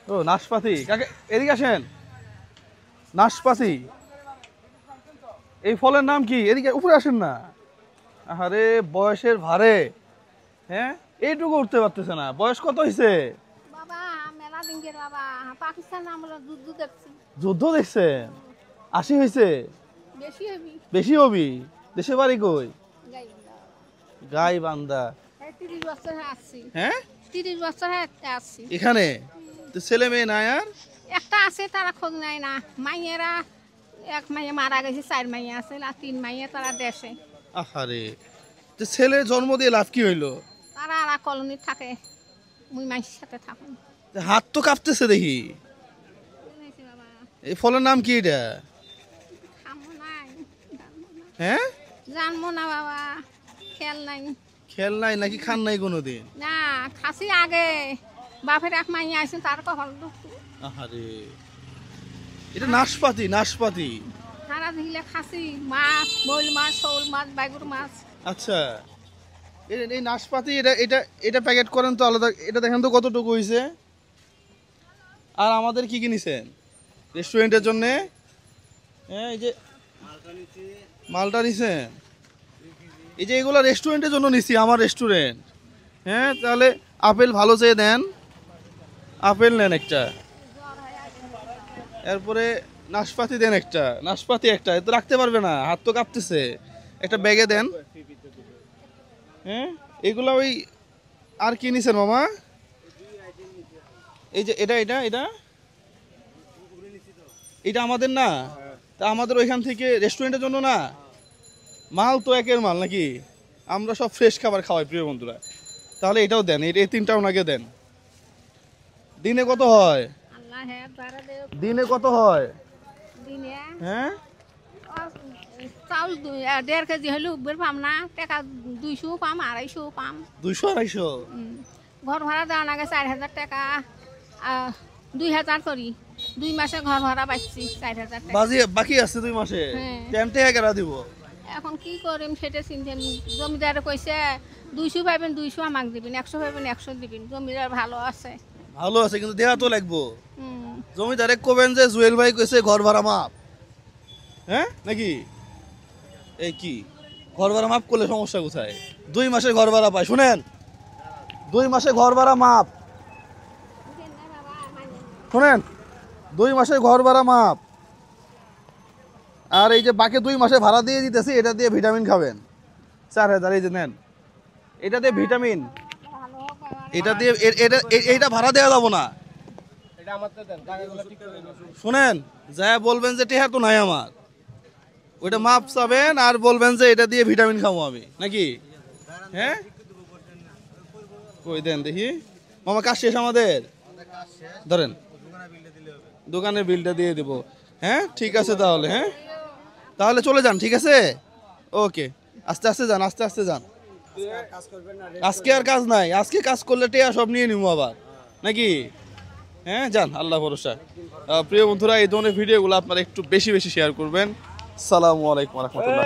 ও নাশপাতি কাকে এদিকে আসেন নাশপাতি এই ফলের নাম কি এদিকে উপরে আসেন না আরে বয়সের ভারে হ্যাঁ এইটুকু উঠতে পারতেছে না বয়স কত হইছে বাবা মেলা দিনকে বাবা পাকিস্তান আমরা যুদ্ধ দেখছি যুদ্ধ দেখছেন 80 হইছে বেশি হবি বেশি হবি দেশে বাড়ি কই গাইবান্ধা গাইবান্ধা 30 বছর আসছি হ্যাঁ 30 বছর আসছি এখানে তো ছেলে মেয়ে নাই আর একটা আছে তারা খোঁজ নেয় না মাইয়েরা এক মাইয়ে মারা গেছে 4 মাইয়ে আছে আর 3 মাইয়ে তারা দেশে আহারে তো ছেলে জন্ম দিয়ে লাভ কি হইলো তারা আর কলোনি থাকে মুই মাইয়ের সাথে থাকুন হাত তো কাঁপতেছে দেখি বাবা এই ফলের নাম কি এটা খামো নাই হ্যাঁ জানবো না বাবা খেয়াল নাই খেল নাই নাকি খান নাই কোনোদিন না খাসি আগে বাপের এক মাইয়ে আসেন তার কপাল দুঃখ আহারে এটা নাশপাতি নাশপাতি সারা দিলে খাসি মাছ বইল মাছ শোল মাছ বাইগুর মাছ আচ্ছা এই নাশপাতি এটা এটা এটা প্যাকেট করেন তো আলাদা এটা দেখেন তো কতটুকু হয়েছে আর আমাদের কি কিনেছেন রেস্টুরেন্টের জন্য হ্যাঁ এই যে মালটা নিছেন এই যে এগুলো রেস্টুরেন্টের জন্য নিছি আমার রেস্টুরেন্ট হ্যাঁ তাহলে আপেল ভালো চেয়ে দেন আপেল নেন একটা এরপরে নাশপাতি দেন একটা নাশপাতি একটা এ তো রাখতে পারবে না হাত তো কাঁপতেছে একটা ব্যাগে দেন হ্যাঁ এগুলা ওই আর কি নিছেন মামা এই যে এটা এটা এটা এটা আমাদের না তা আমাদের ওইখান থেকে রেস্টুরেন্টের জন্য না মাল তো একের মাল নাকি আমরা সব ফ্রেশ খাবার খাওয়াই প্রিয় বন্ধুরা তাহলে এটাও দেন এই তিনটা ওনাকে দেন দিনে কত হয় আল্লাহ হ্যাঁ তারা দেও দিনে কত হয় দিনে হ্যাঁ চাউল 1.5 কেজি হলে উঠবে পাম না টাকা 200 পাম 250 পাম 200-250 ঘর ভাড়া দেওয়া নাগে 4,000 টাকা 2,000 করি 2 মাসে ঘর ভাড়া পাচ্ছি 4,000 টাকা বাকি আছে 2 মাসে হ্যাঁ। টেমটে একারা দিব এখন কি করিম সেটা চিন্তা জমিদারে কইছে 200 পাইবেন 200 আমাকে দিবেন 100 পাইবেন 100 দিবেন জমিদার ভালো আছে ভালো আছে কিন্তু দেয়া তো লাগবো হুম জমিদারে কবেন যে জুয়েল ভাই কইছে ঘর ভাড়া মাপ হ্যাঁ নাকি এই কি ঘর ভাড়া মাপ করলে সমস্যা কোথায় 2 মাসের ঘর ভাড়া পায় শুনেন 2 মাসে ঘর ভাড়া মাপ শুনেন 2 মাসের ঘর ভাড়া মাপ আর এই যে বাকি 2 মাসে ভাড়া দিয়ে দিতেছি এটা দিয়ে ভিটামিন খাবেন 4,000 এই যে নেন এটা দিয়ে ভিটামিন এটা দিয়ে এটা ভাড়া দেওয়া যাবো না শুনেন যা বলবেন যে টেহা তো নাই আমার ওইটা মাপ চাবেন আর বলবেন যে এটা দিয়ে ভিটামিন খাবো আমি নাকি হ্যাঁ কই দেন দেখি মামা কাজ শেষ আমাদের ধরেন দোকানের বিলটা দিয়ে দেবো হ্যাঁ ঠিক আছে তাহলে হ্যাঁ তাহলে চলে যান ঠিক আছে ওকে আস্তে আস্তে যান আস্তে আস্তে যান আজকে আর কাজ নাই আজকে কাজ করলে টেয়া সব নিয়ে নিবো আবার নাকি হ্যাঁ যান আল্লাহ ভরসা প্রিয় বন্ধুরা এই ধরনের ভিডিওগুলো আপনারা একটু বেশি বেশি শেয়ার করবেন আসসালামু আলাইকুম ওয়া রাহমাতুল্লাহ